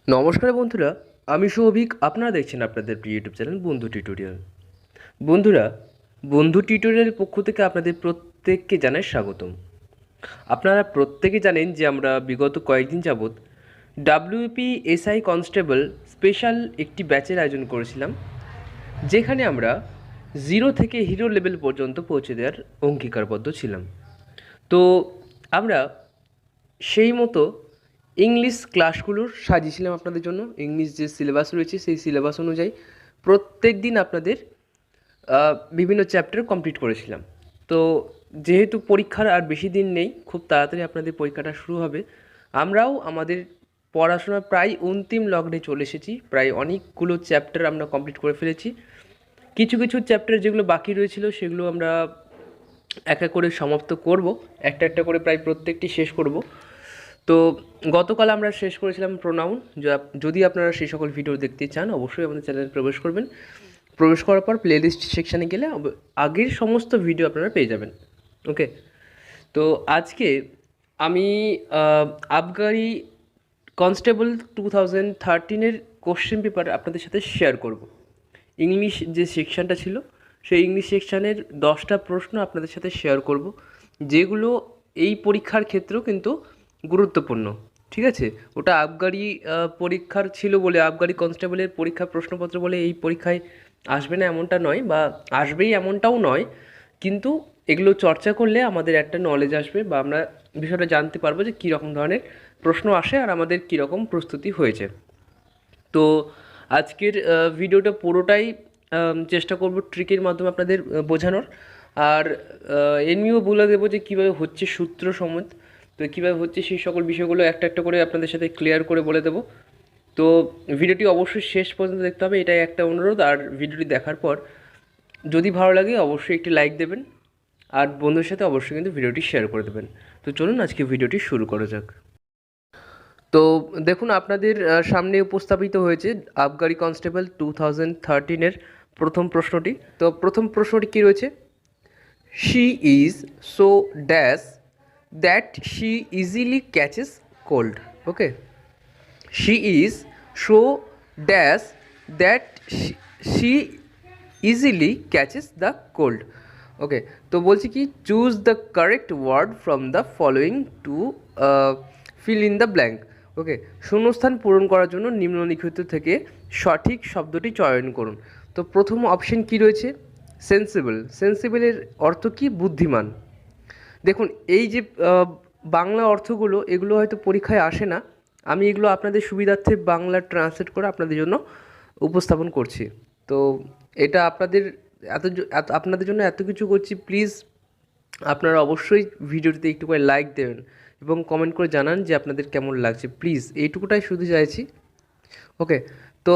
নমস্কার বন্ধুরা, আমি সৌভিক। আপনারা দেখছেন আপনাদের প্রিয় ইউটিউব চ্যানেল বন্ধু টিউটোরিয়াল। বন্ধুরা, বন্ধু টিউটোরিয়ালের পক্ষ থেকে আপনাদের প্রত্যেককে জানাই স্বাগতম। আপনারা প্রত্যেকে জানেন যে আমরা বিগত কয়েকদিন যাবৎ ডাব্লিউপিএসআই কনস্টেবল স্পেশাল একটি ব্যাচের আয়োজন করেছিলাম, যেখানে আমরা 0 থেকে হিরো লেভেল পর্যন্ত পৌঁছে দেওয়ার অঙ্গীকারবদ্ধ ছিলাম। তো আমরা সেই মতো ইংলিশ ক্লাসগুলোর সাজিয়েছিলাম আপনাদের জন্য। ইংলিশ যে সিলেবাস রয়েছে সেই সিলেবাস অনুযায়ী প্রত্যেক দিন আপনাদের বিভিন্ন চ্যাপ্টার কমপ্লিট করেছিলাম। তো যেহেতু পরীক্ষার আর বেশি দিন নেই, খুব তাড়াতাড়ি আপনাদের পরীক্ষাটা শুরু হবে, আমরাও আমাদের পড়াশোনা প্রায় অন্তিম লগ্নে চলে এসেছি। প্রায় অনেকগুলো চ্যাপ্টার আমরা কমপ্লিট করে ফেলেছি। কিছু কিছু চ্যাপ্টার যেগুলো বাকি রয়েছিল সেগুলো আমরা এক এক করে সমাপ্ত করব, একটা একটা করে প্রায় প্রত্যেকটি শেষ করব। তো গতকাল আমরা শেষ করেছিলাম প্রোনাউন। যদি আপনারা সেই সকল ভিডিও দেখতে চান অবশ্যই আমাদের চ্যানেলে প্রবেশ করবেন। প্রবেশ করার পর প্লেলিস্ট সেকশানে গেলে আগের সমস্ত ভিডিও আপনারা পেয়ে যাবেন। ওকে, তো আজকে আমি আবগারি কনস্টেবল 2013-এর কোশ্চেন পেপার আপনাদের সাথে শেয়ার করব। ইংলিশ যে সেকশানটা ছিল সেই ইংলিশ সেকশানের 10টা প্রশ্ন আপনাদের সাথে শেয়ার করব, যেগুলো এই পরীক্ষার ক্ষেত্রেও কিন্তু গুরুত্বপূর্ণ। ঠিক আছে, ওটা আবগারি পরীক্ষার ছিল বলে, আবগারি কনস্টেবলের পরীক্ষা প্রশ্নপত্র বলে এই পরীক্ষায় আসবে না এমনটা নয়, বা আসবেই এমনটাও নয়, কিন্তু এগুলো চর্চা করলে আমাদের একটা নলেজ আসবে, বা আমরা বিষয়টা জানতে পারবো যে কীরকম ধরনের প্রশ্ন আসে আর আমাদের কীরকম প্রস্তুতি হয়েছে। তো আজকের ভিডিওটা পুরোটাই চেষ্টা করব ট্রিকের মাধ্যমে আপনাদের বোঝানোর, আর এমনিও বলে দেবো যে কীভাবে হচ্ছে সূত্র সমেত। তো কীভাবে হচ্ছে সেই সকল বিষয়গুলো একটা একটা করে আপনাদের সাথে ক্লিয়ার করে বলে দেবো। তো ভিডিওটি অবশ্যই শেষ পর্যন্ত দেখতে হবে, এটাই একটা অনুরোধ। আর ভিডিওটি দেখার পর যদি ভালো লাগে অবশ্যই একটি লাইক দেবেন, আর বন্ধুদের সাথে অবশ্যই কিন্তু ভিডিওটি শেয়ার করে দেবেন। তো চলুন আজকে ভিডিওটি শুরু করা যাক। তো দেখুন, আপনাদের সামনে উপস্থাপিত হয়েছে আবগারি কনস্টেবল 2013-এর প্রথম প্রশ্নটি। তো প্রথম প্রশ্নটি কী রয়েছে? She is so dash that she easily catches cold. Okay, she is so dash that she easily catches the cold. Okay, তো বলছি কি, choose the correct word from the following to fill in the blank. Okay, শূন্যস্থান পূরণ করার জন্য নিম্নলিখিত থেকে সঠিক শব্দটি চয়ন করুন। তো প্রথম অপশন কি রয়েছে? সেন্সিবল। সেন্সিবলের অর্থ কি? বুদ্ধিমান। দেখুন, এই যে বাংলা অর্থগুলো, এগুলো হয়তো পরীক্ষায় আসে না, আমি এগুলো আপনাদের সুবিধার্থে বাংলা ট্রান্সলেট করে আপনাদের জন্য উপস্থাপন করছি। তো এটা আপনাদের জন্য এত কিছু করছি, প্লিজ আপনারা অবশ্যই ভিডিওটিতে একটু করে লাইক দেবেন এবং কমেন্ট করে জানান যে আপনাদের কেমন লাগছে, প্লিজ এইটুকুটাই শুধু চাইছি। ওকে, তো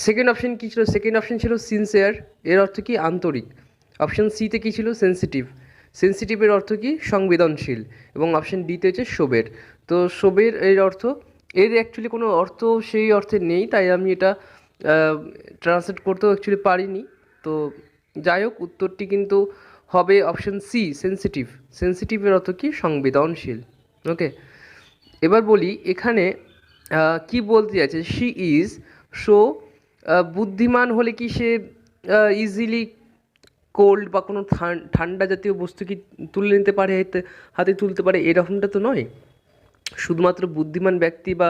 সেকেন্ড অপশন কী ছিল? সেকেন্ড অপশন ছিল সিনসিয়ার, এর অর্থ কি? আন্তরিক। অপশন সিতে কী ছিল? সেন্সিটিভ। সেন্সিটিভের অর্থ কি? সংবেদনশীল। এবং অপশন ডিতে হচ্ছে সোবের। তো সোবের এর অর্থ, এর অ্যাকচুয়ালি কোনো অর্থ সেই অর্থে নেই, তাই আমি এটা ট্রান্সলেট করতেও অ্যাকচুয়ালি পারিনি। তো যাই হোক, উত্তরটি কিন্তু হবে অপশন সি, সেন্সিটিভ। সেন্সিটিভের অর্থ কি? সংবেদনশীল। ওকে, এবার বলি এখানে কি বলতে যাচ্ছে? শি ইজ সো, বুদ্ধিমান হলে কি সে ইজিলি কোল্ড বা কোনো ঠান্ডা জাতীয় বস্তু কি তুলে নিতে পারে, হাতে তুলতে পারে, এরকমটা তো নয়। শুধুমাত্র বুদ্ধিমান ব্যক্তি বা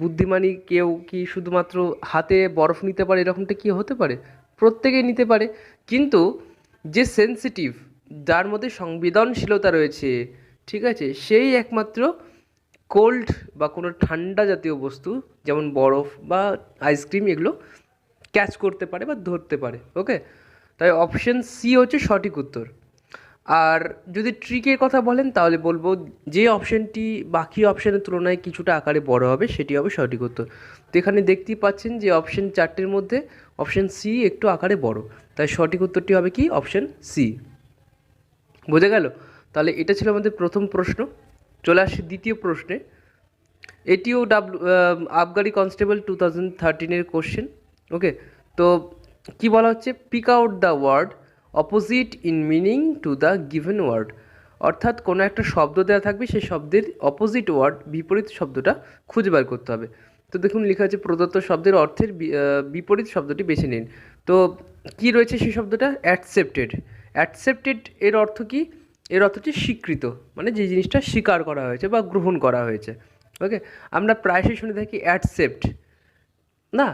বুদ্ধিমানই কেউ কি শুধুমাত্র হাতে বরফ নিতে পারে, এরকমটা কি হতে পারে? প্রত্যেকেই নিতে পারে। কিন্তু যে সেন্সিটিভ, যার মধ্যে সংবেদনশীলতা রয়েছে, ঠিক আছে, সেই একমাত্র কোল্ড বা কোনো ঠান্ডা জাতীয় বস্তু যেমন বরফ বা আইসক্রিম এগুলো ক্যাচ করতে পারে বা ধরতে পারে। ওকে, তাই অপশন সি হচ্ছে সঠিক উত্তর। আর যদি ট্রিকের কথা বলেন তাহলে বলবো যে অপশানটি বাকি অপশানের তুলনায় কিছুটা আকারে বড় হবে সেটি হবে সঠিক উত্তর। তো এখানে দেখতেই পাচ্ছেন যে অপশান 4টের মধ্যে অপশান সি একটু আকারে বড়, তাই সঠিক উত্তরটি হবে কি? Option C. বোঝা গেল? তাহলে এটা ছিল আমাদের প্রথম প্রশ্ন। চলে আসি দ্বিতীয় প্রশ্নে। এটিও আবগারি কনস্টেবল 2013-এর কোশ্চেন। ওকে, তো কি বলা হচ্ছে? Pick out the word opposite in meaning to the given word. অর্থাৎ কোনো একটা শব্দ দেওয়া থাকবে, সেই শব্দের অপোজিট ওয়ার্ড, বিপরীত শব্দটা খুঁজে বার করতে হবে। তো দেখুন লেখা আছে প্রদত্ত শব্দের অর্থের বিপরীত শব্দটি বেছে নিন। তো কি রয়েছে সেই শব্দটা? অ্যাকসেপ্টেড। অ্যাকসেপ্টেড এর অর্থ কি? এর অর্থ হচ্ছে স্বীকৃত, মানে যে জিনিসটা স্বীকার করা হয়েছে বা গ্রহণ করা হয়েছে। ওকে, আমরা প্রায়শই শুনে থাকি অ্যাকসেপ্ট, না?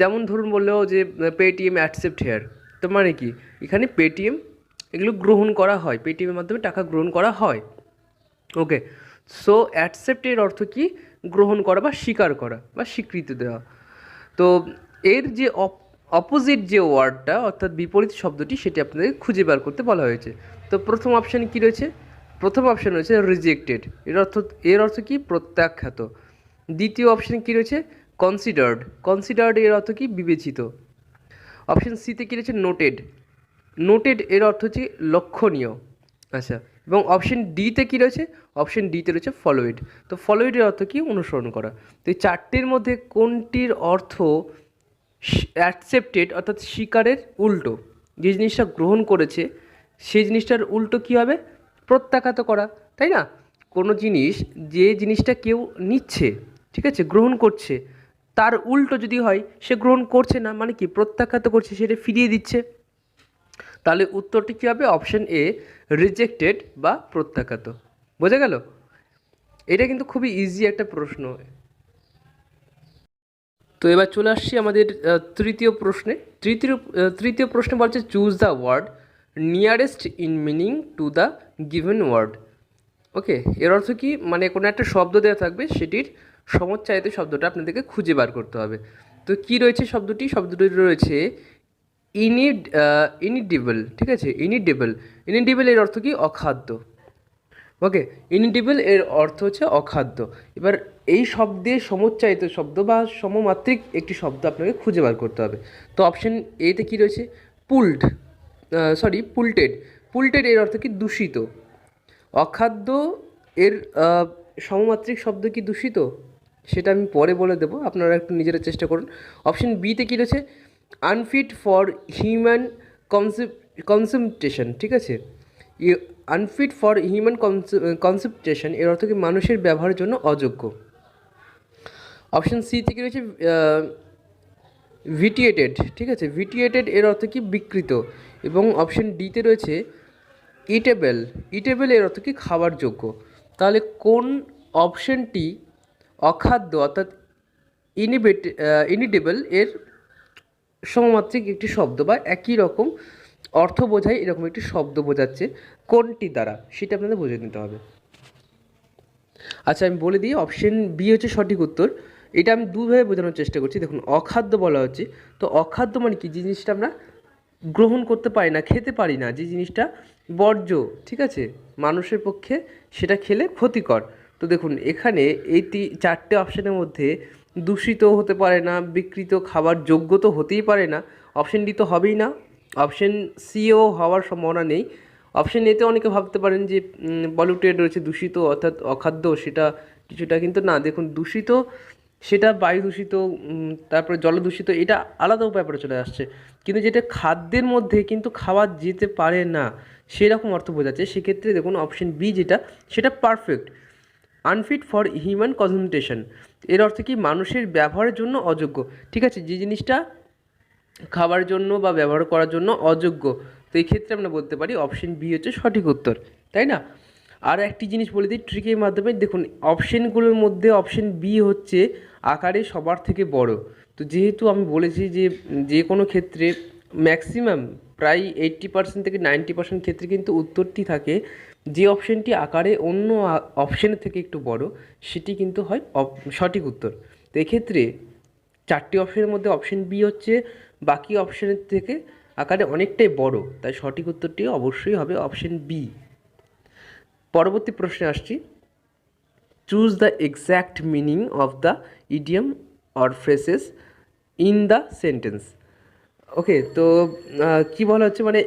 যেমন ধরুন বললেও যে পেটিএম অ্যাকসেপ্ট হেয়ার, তো মানে কি এখানে পেটিএম এগুলো গ্রহণ করা হয়, পেটিএমের মাধ্যমে টাকা গ্রহণ করা হয়। ওকে, সো অ্যাকসেপ্ট এর অর্থ কি? গ্রহণ করা বা স্বীকার করা বা স্বীকৃতি দেওয়া। তো এর যে অপোজিট যে ওয়ার্ডটা অর্থাৎ বিপরীত শব্দটি সেটি আপনাদের খুঁজে বার করতে বলা হয়েছে। তো প্রথম অপশানে কী রয়েছে? প্রথম অপশান রয়েছে রিজেক্টেড, এর অর্থ কি? প্রত্যাখ্যাত। দ্বিতীয় অপশানে কী রয়েছে? কনসিডার্ড। কনসিডার্ড এর অর্থ কি? বিবেচিত। অপশান সিতে কী রয়েছে? নোটেড। নোটেড এর অর্থ হচ্ছে লক্ষণীয়। আচ্ছা, এবং অপশন ডিতে কী রয়েছে? অপশন ডিতে রয়েছে ফলোইড। তো ফলোইডের অর্থ কি? অনুসরণ করা। তো এই চারটির মধ্যে কোনটির অর্থ অ্যাকসেপ্টেড অর্থাৎ স্বীকারের উল্টো? যে জিনিসটা গ্রহণ করেছে সেই জিনিসটার উল্টো কী হবে? প্রত্যাখ্যাত করা, তাই না? কোনো জিনিস, যে জিনিসটা কেউ নিচ্ছে, ঠিক আছে, গ্রহণ করছে, তার উল্টো যদি হয় সে গ্রহণ করছে না, মানে কি? প্রত্যাখ্যাত করছে, সেটা ফিরিয়ে দিচ্ছে। তাহলে উত্তরটি কী হবে? অপশন এ, রিজেক্টেড বা প্রত্যাখ্যাত। বোঝা গেল? এটা কিন্তু খুবই ইজি একটা প্রশ্ন। তো এবার চলে আসছি আমাদের তৃতীয় প্রশ্নে। তৃতীয় প্রশ্নে বলছে choose the word nearest in meaning to the given word. Okay, এর অর্থ কি? মানে কোনো একটা শব্দ দেওয়া থাকবে, সেটির সমচ্চায়িত শব্দটা আপনাদেরকে খুঁজে বার করতে হবে। তো কি রয়েছে শব্দটি রয়েছে ইনিডিবল, ঠিক আছে, ইনিডিবল এর অর্থ কি? অখাদ্য। ওকে, ইনিডিবল এর অর্থ হচ্ছে অখাদ্য। এবার এই শব্দের সমুচ্চায়িত শব্দ বা সমমাত্রিক একটি শব্দ আপনাকে খুঁজে বার করতে হবে। তো অপশন এতে কি রয়েছে? পুলটেড। পুলটেড এর অর্থ কি? দূষিত। অখাদ্য এর সমমাত্রিক শব্দ কি দূষিত? সেটা আমি পরে বলে দেবো, আপনারা একটু নিজেরা চেষ্টা করুন। অপশন বিতে কী রয়েছে? আনফিট ফর হিউম্যান কনসেপ্টেশন, ঠিক আছে। আনফিট ফর হিউম্যান কনসেপ্টেশন এর অর্থ কি? মানুষের ব্যবহারের জন্য অযোগ্য। অপশন সি থেকে রয়েছে ভিটিয়েটেড, ঠিক আছে, ভিটিয়েটেড এর অর্থ কি? বিকৃত। এবং অপশন ডিতে রয়েছে ইটেবল এর অর্থ কি? খাবার যোগ্য। তাহলে কোন অপশনটি অখাদ্য অর্থাৎ ইনিডেবল এর সমমাত্রিক একটি শব্দ বা একই রকম অর্থ বোঝায় এরকম একটি শব্দ বোঝাচ্ছে, কোনটি দ্বারা সেটা আপনাদের বুঝে নিতে হবে। আচ্ছা, আমি বলে দিই, অপশন বি হচ্ছে সঠিক উত্তর। এটা আমি দুভাবে বোঝানোর চেষ্টা করছি। দেখুন, অখাদ্য বলা হচ্ছে, তো অখাদ্য মানে কি? যে জিনিসটা আমরা গ্রহণ করতে পারি না, খেতে পারি না, যে জিনিসটা বর্জ্য, ঠিক আছে, মানুষের পক্ষে সেটা খেলে ক্ষতিকর। তো দেখুন এখানে এই চারটে অপশানের মধ্যে দূষিত হতে পারে না, বিকৃত, খাবার যোগ্য তো হতেই পারে না, অপশন ডি তো হবেই না, অপশন সিও হওয়ার সম্ভাবনা নেই। অপশন এতে অনেকে ভাবতে পারেন যে পলিউটেড রয়েছে, দূষিত অর্থাৎ অখাদ্য, সেটা কিছুটা, কিন্তু না। দেখুন, দূষিত সেটা বায়ু দূষিত, তারপরে জল দূষিত, এটা আলাদা ব্যাপারে চলে আসছে। কিন্তু যেটা খাদ্যের মধ্যে কিন্তু খাওয়া যেতে পারে না, সেরকম অর্থ বোঝাচ্ছে। সেক্ষেত্রে দেখুন অপশন বি যেটা, সেটা perfect. Unfit for human consumption এর অর্থ কি? মানুষের ব্যবহারের জন্য অযোগ্য, ঠিক আছে, যে জিনিসটা খাবার জন্য বা ব্যবহার করার জন্য অযোগ্য। তো এই ক্ষেত্রে আমরা বলতে পারি অপশন বি হচ্ছে সঠিক উত্তর, তাই না? আর একটি জিনিস বলে দিই ট্রিকের মাধ্যমে। দেখুন, অপশানগুলোর মধ্যে অপশন বি হচ্ছে আকারে সবার থেকে বড়। তো যেহেতু আমি বলেছি যে যে কোনো ক্ষেত্রে ম্যাক্সিমাম প্রায় 80% থেকে 90% ক্ষেত্রে কিন্তু উত্তরটি থাকে যে অপশানটি আকারে অন্য অপশানের থেকে একটু বড়, সেটি কিন্তু হয় সঠিক উত্তর। তো এক্ষেত্রে চারটি অপশানের মধ্যে অপশন বি হচ্ছে বাকি অপশানের থেকে আকারে অনেকটাই বড়, তাই সঠিক উত্তরটি অবশ্যই হবে অপশন বি। পরবর্তী প্রশ্নে আসছি। Choose the exact meaning of the idiom or phrases in the sentence. Okay, তো কি বলা হচ্ছে, মানে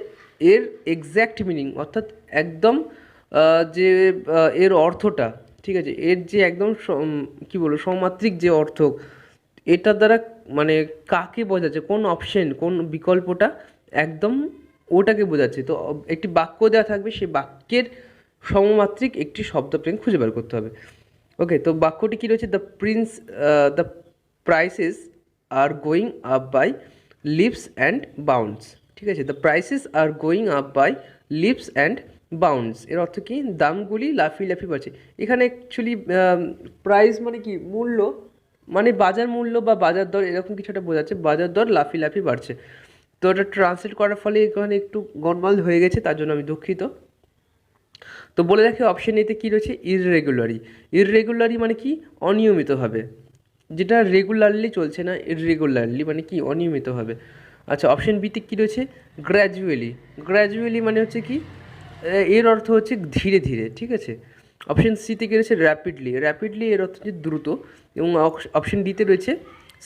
এর এক্স্যাক্ট মিনিং অর্থাৎ একদম যে এর অর্থটা, ঠিক আছে, এর যে একদম কী বলবো সমাত্রিক যে অর্থ, এটার দ্বারা মানে কাকে বোঝাচ্ছে, কোন অপশন, কোন বিকল্পটা একদম ওটাকে বোঝাচ্ছে। তো একটি বাক্য দেওয়া থাকবে, সেই বাক্যের সমমাত্রিক একটি শব্দ আপনাকে খুঁজে বের করতে হবে। ওকে, তো বাক্যটি কী রয়েছে? The prices are going up by leaps and bounds, ঠিক আছে। The prices are going up by leaps and bounds এর অর্থ কি, দামগুলি লাফিয়ে লাফিয়ে বাড়ছে। এখানে অ্যাকচুয়ালি প্রাইস মানে কি, মূল্য, মানে বাজার মূল্য বা বাজার দর এরকম কিছু একটা বোঝাচ্ছে, বাজার দর লাফিয়ে লাফিয়ে বাড়ছে। তো এটা ট্রান্সলেট করার ফলে এখানে একটু গন্ডগোল হয়ে গেছে, তার জন্য আমি দুঃখিত। তো বলে রাখি অপশন এতে কী রয়েছে, ইররেগুলারি। ইররেগুলারি মানে কি, অনিয়মিতভাবে, যেটা রেগুলারলি চলছে না, ইররেগুলারলি মানে কি, অনিয়মিতভাবে। আচ্ছা, অপশন বিতে কী রয়েছে, গ্র্যাজুয়ালি। গ্র্যাজুয়ালি মানে হচ্ছে কি, এর অর্থ হচ্ছে ধীরে ধীরে, ঠিক আছে। অপশন সিতে কী রয়েছে, র্যাপিডলি। র্যাপিডলি এর অর্থ হচ্ছে দ্রুত। এবং অপশন ডিতে রয়েছে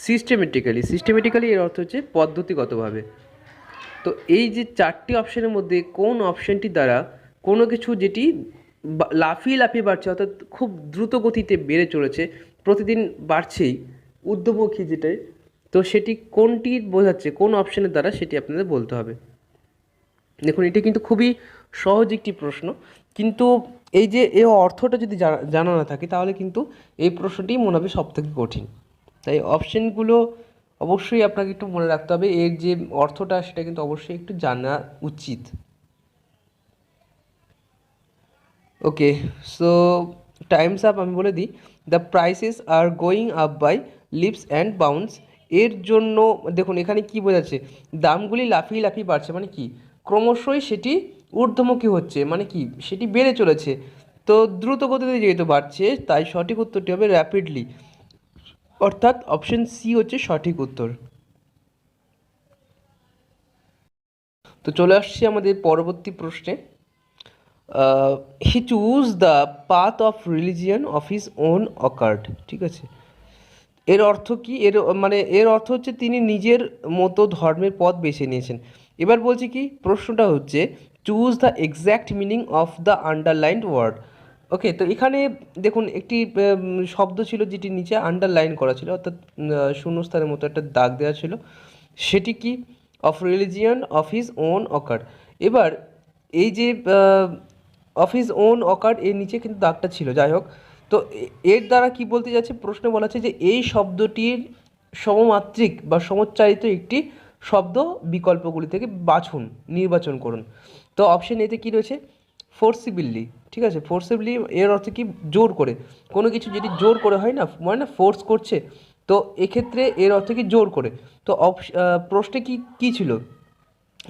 সিস্টেমেটিক্যালি। সিস্টেমেটিক্যালি এর অর্থ হচ্ছে পদ্ধতিগতভাবে। তো এই যে চারটি অপশানের মধ্যে কোন অপশানটি দ্বারা কোনো কিছু যেটি লাফিয়ে লাফিয়ে বাড়ছে, অর্থাৎ খুব দ্রুত গতিতে বেড়ে চলেছে, প্রতিদিন বাড়ছেই, ঊর্ধ্বমুখী যেটাই, তো সেটি কোনটি বোঝাচ্ছে, কোন অপশানের দ্বারা, সেটি আপনাদের বলতে হবে। দেখুন, এটা কিন্তু খুবই সহজ একটি প্রশ্ন, কিন্তু এই যে এর অর্থটা যদি জানা না থাকে তাহলে কিন্তু এই প্রশ্নটি মনে হবে সবথেকে কঠিন। তাই অপশানগুলো অবশ্যই আপনাকে একটু মনে রাখতে হবে, এর যে অর্থটা সেটা কিন্তু অবশ্যই একটু জানা উচিত। Okay, so time's up. আমি বলে দিই, the prices are going up by leaps and bounds এর জন্য দেখুন এখানে কি বোঝাচ্ছে, দামগুলি লাফিয়ে লাফিয়ে বাড়ছে মানে কি, ক্রমশই সেটি ঊর্ধ্বমুখী হচ্ছে, মানে কি সেটি বেড়ে চলেছে। তো দ্রুত গতিতে যেহেতু বাড়ছে, তাই সঠিক উত্তরটি হবে র্যাপিডলি, অর্থাৎ অপশন সি হচ্ছে সঠিক উত্তর। তো চলে আসছি আমাদের পরবর্তী প্রশ্নে। হি choose the path of religion of his own occurred, ঠিক আছে। এর অর্থ কি, এর অর্থ হচ্ছে তিনি নিজের মতো ধর্মের পথ বেছে নিয়েছেন। এবার বলছি কি, প্রশ্নটা হচ্ছে choose the exact meaning of the underlined word. Okay, তো এখানে দেখুন একটি শব্দ ছিল যেটি নিচে আন্ডারলাইন করা ছিল, অর্থাৎ শূন্যস্থানের মতো একটা দাগ দেওয়া ছিল, সেটি কি, of religion of his own occurred. এবার এই যে অফ হিজ ওন অকার্ড এর নিচে কিন্তু দাগটা ছিল, যাই হোক। তো এর দ্বারা কি বলতে যাচ্ছে, প্রশ্নে বলা আছে যে এই শব্দটির সমমাত্রিক বা সমোচ্চারিত একটি শব্দ বিকল্পগুলি থেকে বাছুন, নির্বাচন করুন। তো অপশন এতে কী রয়েছে, ফোর্সিবলি, ঠিক আছে। ফোর্সিবলি এর অর্থ কি, জোর করে, কোনো কিছু যেটি জোর করে হয় না, মানে না ফোর্স করছে, তো এক্ষেত্রে এর অর্থ কি, জোর করে। তো প্রশ্নে কি কী ছিল,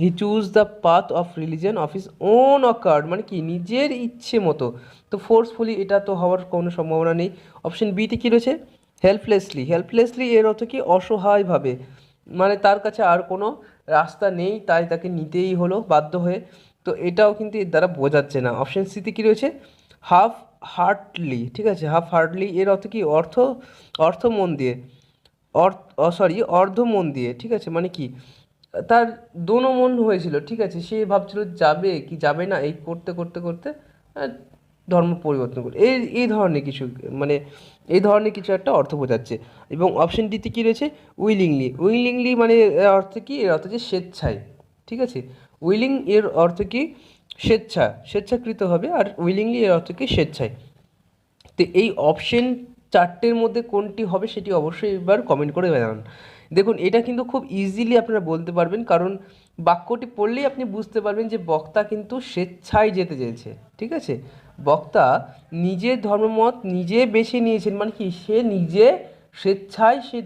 হি choose the path of religion of his own occurred মানে কি, নিজের ইচ্ছে মতো। তো ফোর্সফুলি এটা তো হওয়ার কোনো সম্ভাবনা নেই। অপশন বিতে কী রয়েছে, হেল্পলেসলি। হেল্পলেসলি এর অর্থ কি, অসহায়ভাবে, মানে তার কাছে আর কোনো রাস্তা নেই, তাই তাকে নিতেই হলো বাধ্য হয়ে। তো এটাও কিন্তু এর দ্বারা বোঝাচ্ছে না। অপশন সিতে কী রয়েছে, হাফ হার্টলি, ঠিক আছে। হাফ হার্টলি এর অর্থ কি, অর্থ মন দিয়ে, অর্ধ মন দিয়ে, ঠিক আছে। মানে কি, তার দোনো মন হয়েছিল, ঠিক আছে, সে ভাবছিল যাবে কি যাবে না, এই করতে করতে করতে ধর্ম পরিবর্তন করে, এই ধরনের কিছু, মানে এই ধরনের কিছু একটা অর্থ বোঝাচ্ছে। এবং অপশন ডিতে কী রয়েছে, উইলিংলি। উইলিংলি মানে এর অর্থ কি, এর অর্থ হচ্ছে স্বেচ্ছায়, ঠিক আছে। উইলিং এর অর্থ কি, স্বেচ্ছাকৃত হবে, আর উইলিংলি এর অর্থ কি, স্বেচ্ছায়। তো এই অপশন চারটের মধ্যে কোনটি হবে সেটি অবশ্যই এবার কমেন্ট করে জানান। দেখুন, এটা কিন্তু খুব ইজিলি আপনারা বলতে পারবেন, কারণ বাক্যটি পড়লেই আপনি বুঝতে পারবেন যে বক্তা কিন্তু স্বেচ্ছায় যেতে চেয়েছে, ঠিক আছে। বক্তা নিজের ধর্মমত নিজে বেছে নিয়েছেন, মানে কি, সে নিজে স্বেচ্ছায় সেই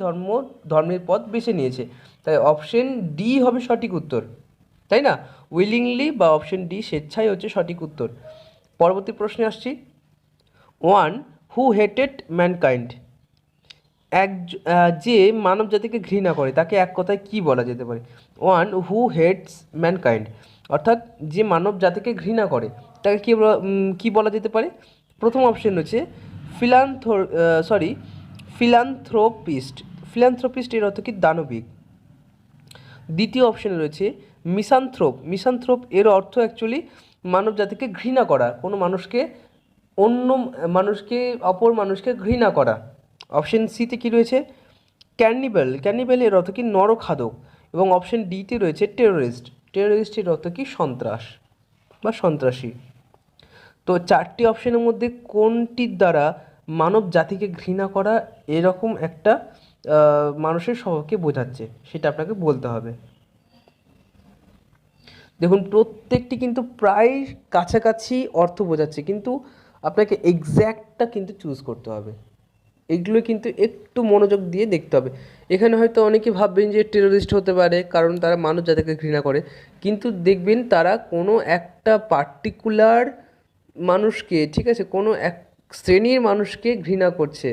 ধর্মের পথ বেছে নিয়েছে, তাই অপশন ডি হবে সঠিক উত্তর, তাই না। উইলিংলি বা অপশন ডি স্বেচ্ছায় হচ্ছে সঠিক উত্তর। পরবর্তী প্রশ্নে আসছি। ওয়ান হু হেটেড ম্যানকাইন্ড, যে মানব জাতিকে ঘৃণা করে তাকে এক কথায় কী বলা যেতে পারে। ওয়ান হু হেটস ম্যানকাইন্ড, অর্থাৎ যে মানব জাতিকে ঘৃণা করে তাকে কী বলা যেতে পারে। প্রথম অপশন হচ্ছে ফিলান্থ্রোপিস্ট। ফিলান্থ্রোপিস্ট এর অর্থ কি, দানবিক। দ্বিতীয় অপশনে রয়েছে মিসান্থ্রোপ এর অর্থ অ্যাকচুয়ালি মানব জাতিকে ঘৃণা করা, কোনো মানুষকে, অন্য মানুষকে, অপর মানুষকে ঘৃণা করা। অপশন সিতে কী রয়েছে, ক্যানিবেল এর অর্থ কি, নরখাদক। এবং অপশন ডিতে রয়েছে টেরোরিস্টের অর্থ কি, সন্ত্রাস বা সন্ত্রাসী। তো চারটি অপশনের মধ্যে কোনটির দ্বারা মানব জাতিকে ঘৃণা করা এরকম একটা মানুষের স্বভাবকে বোঝাচ্ছে, সেটা আপনাকে বলতে হবে। দেখুন প্রত্যেকটি কিন্তু প্রায় কাছাকাছি অর্থ বোঝাচ্ছে, কিন্তু আপনাকে এক্স্যাক্টটা কিন্তু চুজ করতে হবে। এগুলো কিন্তু একটু মনোযোগ দিয়ে দেখতে হবে। এখানে হয়তো অনেকে ভাববেন যে টেরোরিস্ট হতে পারে, কারণ তারা মানব জাতিকে ঘৃণা করে, কিন্তু দেখবেন তারা কোনো একটা পার্টিকুলার মানুষকে, ঠিক আছে, কোনো এক শ্রেণীর মানুষকে ঘৃণা করছে,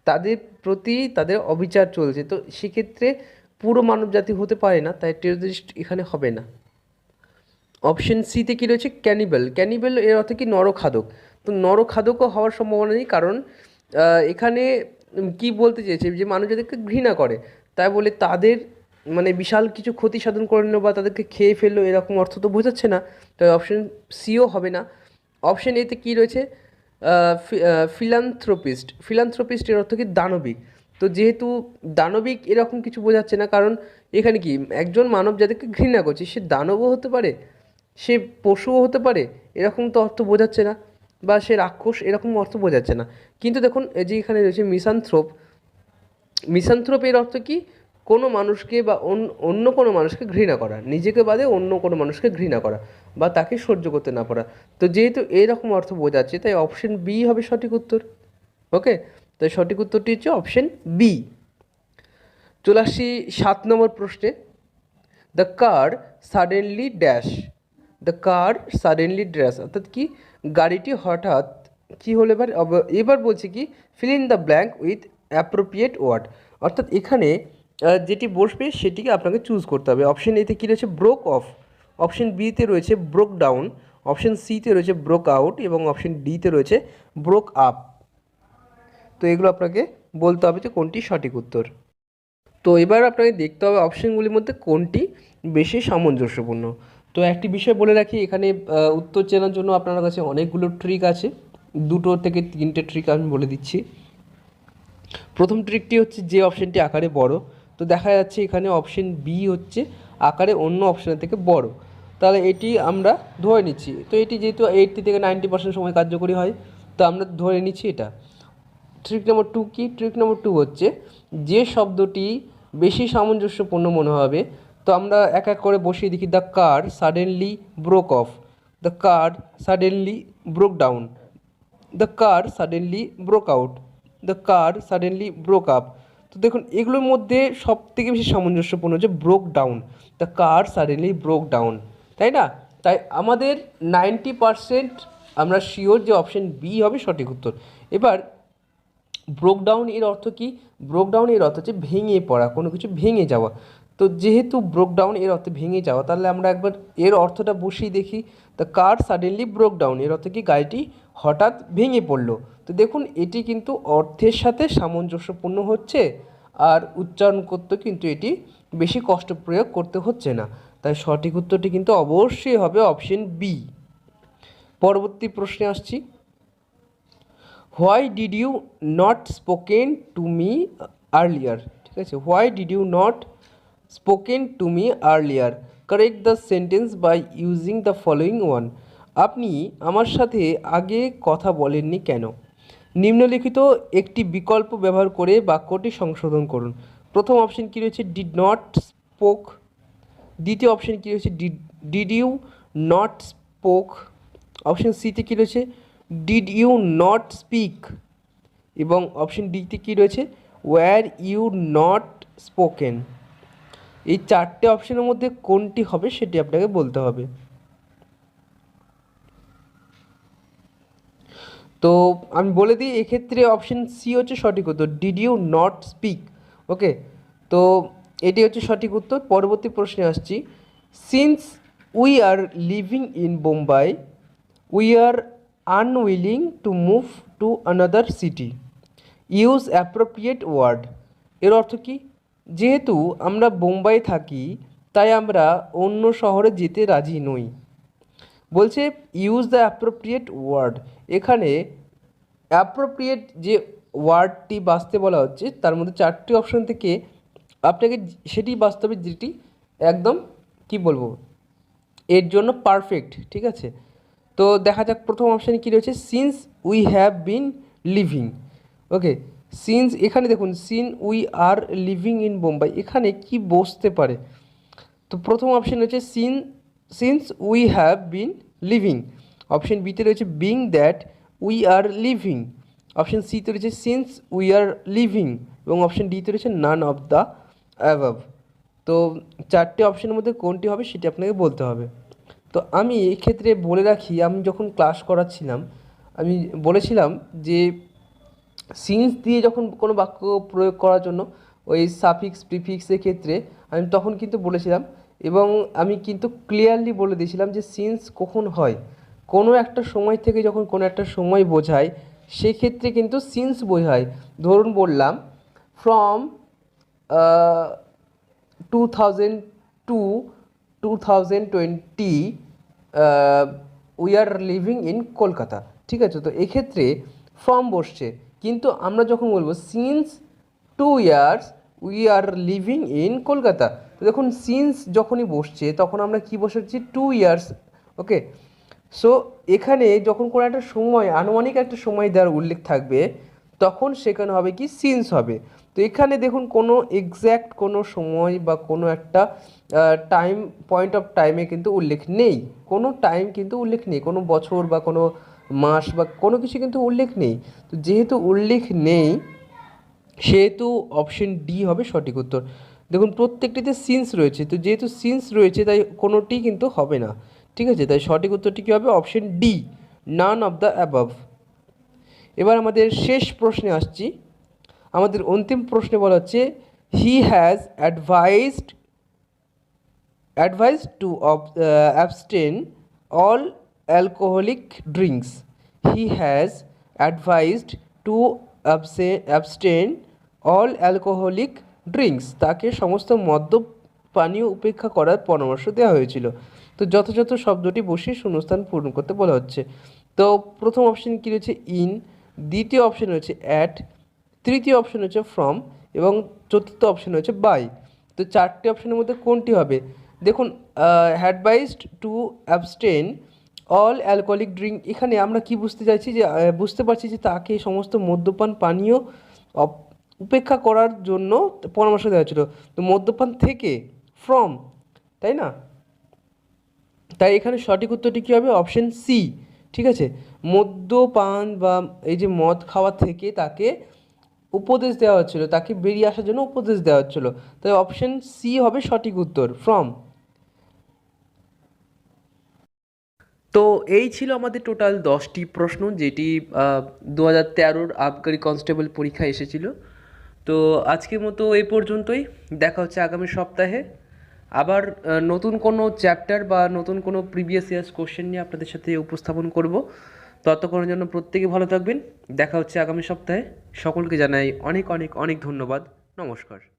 তাদের প্রতি তাদের অবিচার চলছে, তো সেক্ষেত্রে পুরো মানব জাতি হতে পারে না, তাই টেরোরিস্ট এখানে হবে না। অপশন সিতে কী রয়েছে? ক্যানিবেল। ক্যানিবেল এর অর্থ কি? নরখাদক। তো নরখাদকও হওয়ার সম্ভাবনা নেই, কারণ এখানে কি বলতে চেয়েছে যে মানুষ যাদেরকে ঘৃণা করে তাই বলে তাদের মানে বিশাল কিছু ক্ষতি সাধন করে নিল বা তাদেরকে খেয়ে ফেললো এরকম অর্থ তো বোঝাচ্ছে না, তাই অপশন সিও হবে না। অপশন এতে কী রয়েছে? ফিলান্থ্রোপিস্ট। ফিলান্থ্রোপিস্ট এর অর্থ কি? দানবিক। তো যেহেতু দানবিক এরকম কিছু বোঝাচ্ছে না, কারণ এখানে কি একজন মানব যাদেরকে ঘৃণা করছে সে দানবও হতে পারে, সে পশুও হতে পারে, এরকম তো অর্থ বোঝাচ্ছে না, বা সে রাক্ষস এরকম অর্থ বোঝাচ্ছে না। কিন্তু দেখুন এই যে এখানে রয়েছে মিসানথ্রোপ। মিসানথ্রোপ এর অর্থ কি? কোনো মানুষকে বা অন্য কোনো মানুষকে ঘৃণা করা, নিজেকে বাদে অন্য কোনো মানুষকে ঘৃণা করা বা তাকে সহ্য করতে না পারা। তো যেহেতু এরকম অর্থ বোঝাচ্ছে তাই অপশন বি হবে সঠিক উত্তর। ওকে, তাই সঠিক উত্তরটি হচ্ছে অপশন বি। চলে আসছি 7 নম্বর প্রশ্নে। The car suddenly dash. The car suddenly dash অর্থাৎ কি? গাড়িটি হঠাৎ কী হলো? এবার বলছে কি? Fill in the blank with appropriate word. অর্থাৎ এখানে যেটি বসবে সেটিকে আপনাকে চুজ করতে হবে। অপশন এতে কী রয়েছে? Broke of. অপশন বিতে রয়েছে ব্রোক ডাউন। অপশন সিতে রয়েছে ব্রোক আউট এবং অপশন ডিতে রয়েছে ব্রোক আপ। তো এগুলো আপনাকে বলতে হবে যে কোনটি সঠিক উত্তর। তো এবার আপনাকে দেখতে হবে অপশানগুলির মধ্যে কোনটি বেশি সামঞ্জস্যপূর্ণ। তো একটি বিষয় বলে রাখি, এখানে উত্তর চেনার জন্য আপনার কাছে অনেকগুলো ট্রিক আছে। 2 থেকে 3টে ট্রিক আমি বলে দিচ্ছি। প্রথম ট্রিকটি হচ্ছে যে অপশানটি আকারে বড়, তো দেখা যাচ্ছে এখানে অপশান বি হচ্ছে আকারে অন্য অপশানের থেকে বড়, তাহলে এটি আমরা ধরে নিচ্ছি। তো এটি যেহেতু 80 থেকে 90% সময় কার্যকরী হয়, তো আমরা ধরে নিচ্ছি এটা। ট্রিক নম্বর 2 কি? ট্রিক নম্বর 2 হচ্ছে যে শব্দটি বেশি সামঞ্জস্যপূর্ণ মনে হবে, তো আমরা এক এক করে বসিয়ে দেখি। The car suddenly broke of, the car suddenly broke down, the car suddenly broke out, the car suddenly broke up. তো দেখুন এগুলোর মধ্যে সব থেকে বেশি সামঞ্জস্যপূর্ণ হচ্ছে broke down. The car suddenly broke down, তাই না? তাই আমাদের 90% আমরা শিওর যে অপশন বি হবে সঠিক উত্তর। এবার ব্রোকডাউন এর অর্থ কি? ব্রোকডাউন এর অর্থ হচ্ছে ভেঙে পড়া, কোনো কিছু ভেঙে যাওয়া। তো যেহেতু ব্রোকডাউন এর অর্থ ভেঙে যাওয়া, তাহলে আমরা একবার এর অর্থটা বসিয়ে দেখি। দ্য কার সাডেনলি ব্রোকডাউন এর অর্থ কি? গাড়িটি হঠাৎ ভেঙে পড়লো। তো দেখুন এটি কিন্তু অর্থের সাথে সামঞ্জস্যপূর্ণ হচ্ছে, আর উচ্চারণ করতে কিন্তু এটি বেশি কষ্ট প্রয়োগ করতে হচ্ছে না, তাই সঠিক উত্তরটি কিন্তু অবশ্যই হবে অপশন বি। পরবর্তী প্রশ্নে আসছি। Why did you not spoken to me earlier. ঠিক আছে, why did you not spoken to me earlier, correct the sentence by using the following one. আপনি আমার সাথে আগে কথা বলেননি কেন? নিম্নলিখিত একটি বিকল্প ব্যবহার করে বাক্যটি সংশোধন করুন। প্রথম অপশন কী রয়েছে? Did not spoke. দ্বিতীয় অপশন কী রয়েছে? Did you not spoke. Option সিতে কী রয়েছে? Did you not speak. এবং অপশন ডিতে কী রয়েছে? Were you not spoken. এই 4টে অপশনের মধ্যে কোনটি হবে সেটি আপনাকে বলতে হবে। তো আমি বলে দিই, এক্ষেত্রে অপশন সি হচ্ছে সঠিক উত্তর, did you not speak. Okay, তো এটি হচ্ছে সঠিক উত্তর। পরবর্তী প্রশ্নে আসছি। Since we are living in Bombay we are unwilling to move to another city, use appropriate word. এর অর্থ কি? যেহেতু আমরা বোম্বাই থাকি তাই আমরা অন্য শহরে যেতে রাজি নই। বলছে ইউজ দ্য অ্যাপ্রোপ্রিয়েট ওয়ার্ড। এখানে অ্যাপ্রোপ্রিয়েট যে ওয়ার্ডটি বাছতে বলা হচ্ছে তার মধ্যে 4টি অপশন থেকে আপনাকে সেটি বাছতে হবে যেটি একদম কি বলবো এর জন্য পারফেক্ট। ঠিক আছে, তো দেখা যাক প্রথম অপশানে কী রয়েছে? Since we have been living. Okay, since এখানে দেখুন since we are living in Bombay, এখানে কি বসতে পারে? তো প্রথম অপশন হচ্ছে since we have been living, option বিতে রয়েছে being that we are living, option সিতে রয়েছে সিন্স উই আর লিভিং, এবং অপশন ডিতে রয়েছে নান অফ দ্য অ্যাভাব। তো চারটে অপশনের মধ্যে কোনটি হবে সেটি আপনাকে বলতে হবে। তো আমি এই ক্ষেত্রে বলে রাখি, আমি যখন ক্লাস করাচ্ছিলাম আমি বলেছিলাম যে সিন্স দিয়ে যখন কোনো বাক্য প্রয়োগ করার জন্য ওই সাফিক্স প্রিফিক্সের ক্ষেত্রে আমি তখন কিন্তু বলেছিলাম, এবং আমি কিন্তু ক্লিয়ারলি বলে দিয়েছিলাম যে সিন্স কখন হয়, কোনো একটা সময় থেকে যখন কোনো একটা সময় বোঝায় সেক্ষেত্রে কিন্তু সিন্স বোঝায়। ধরুন বললাম from 2002 2020 we are living in Kolkata, ঠিক আছে? তো এক্ষেত্রে ফ্রম বসছে, কিন্তু আমরা যখন বলবো since 2 years we are living in Kolkata, তো দেখুন সিন্স যখনই বসছে তখন আমরা কি বসাচ্ছি 2 ইয়ার্স। ওকে, সো এখানে যখন কোনো একটা সময় আনুমানিক একটা সময় দেওয়ার উল্লেখ থাকবে তখন সেখানে হবে কি সিন্স হবে। তো এখানে দেখুন কোনো এক্স্যাক্ট কোনো সময় বা কোনো একটা টাইম পয়েন্ট অফ টাইমে কিন্তু উল্লেখ নেই, কোনো টাইম কিন্তু উল্লেখ নেই, কোনো বছর বা কোনো মাস বা কোনো কিছু কিন্তু উল্লেখ নেই। তো যেহেতু উল্লেখ নেই সেহেতু অপশন ডি হবে সঠিক উত্তর। দেখুন প্রত্যেকটিতে সিন্স রয়েছে, তো যেহেতু সিন্স রয়েছে তাই কোনোটি কিন্তু হবে না, ঠিক আছে? তাই সঠিক উত্তরটি কী হবে? Option D, none of the above. এবার আমাদের শেষ প্রশ্নে আসছি। আমাদের অন্তিম প্রশ্নে বলা হচ্ছে he has advised to abstain all alcoholic drinks. He has advised to abstain all alcoholic drinks. তাকে সমস্ত মদ্য পানীয় উপেক্ষা করার পরামর্শ দেওয়া হয়েছিল। তো যথাযথ শব্দটি বসিয়ে শূন্যস্থান পূরণ করতে বলা হচ্ছে। তো প্রথম অপশন কী রয়েছে? ইন, দ্বিতীয় অপশন রয়েছে অ্যাট, তৃতীয় অপশন হচ্ছে ফ্রম, এবং চতুর্থ অপশন হচ্ছে বাই। তো চারটে অপশনের মধ্যে কোনটি হবে? দেখুন advised two abstain all alcoholic drink, এখানে আমরা কি বুঝতে চাইছি যে বুঝতে পারছি যে তাকে সমস্ত মদ্যপান পানীয় উপেক্ষা করার জন্য পরামর্শ দেওয়া হয়েছিল। তো মদ্যপান থেকে, ফ্রম, তাই না? তাই এখানে সঠিক উত্তরটি কী হবে? অপশন সি, ঠিক আছে? মদ্যপান বা এই যে মদ খাওয়া থেকে তাকে উপদেশ দেওয়া হচ্ছিল, তাকে বেরিয়ে আসার জন্য উপদেশ দেওয়া হচ্ছিল, তাই অপশন সি হবে সঠিক উত্তর, ফ্রম। তো এই ছিল আমাদের টোটাল 10টি প্রশ্ন, যেটি 2013 আবগারি কনস্টেবল পরীক্ষায় এসেছিল। তো আজকের মতো এই পর্যন্তই, দেখা হচ্ছে আগামী সপ্তাহে আবার নতুন কোনো চ্যাপ্টার বা নতুন কোনো প্রিভিয়াস ইয়ার্স কোশ্চেন নিয়ে আপনাদের সাথে উপস্থাপন করব। ততক্ষণের জন্য প্রত্যেকে ভালো থাকবেন, দেখা হচ্ছে আগামী সপ্তাহে। সকলকে জানাই অনেক অনেক অনেক ধন্যবাদ, নমস্কার।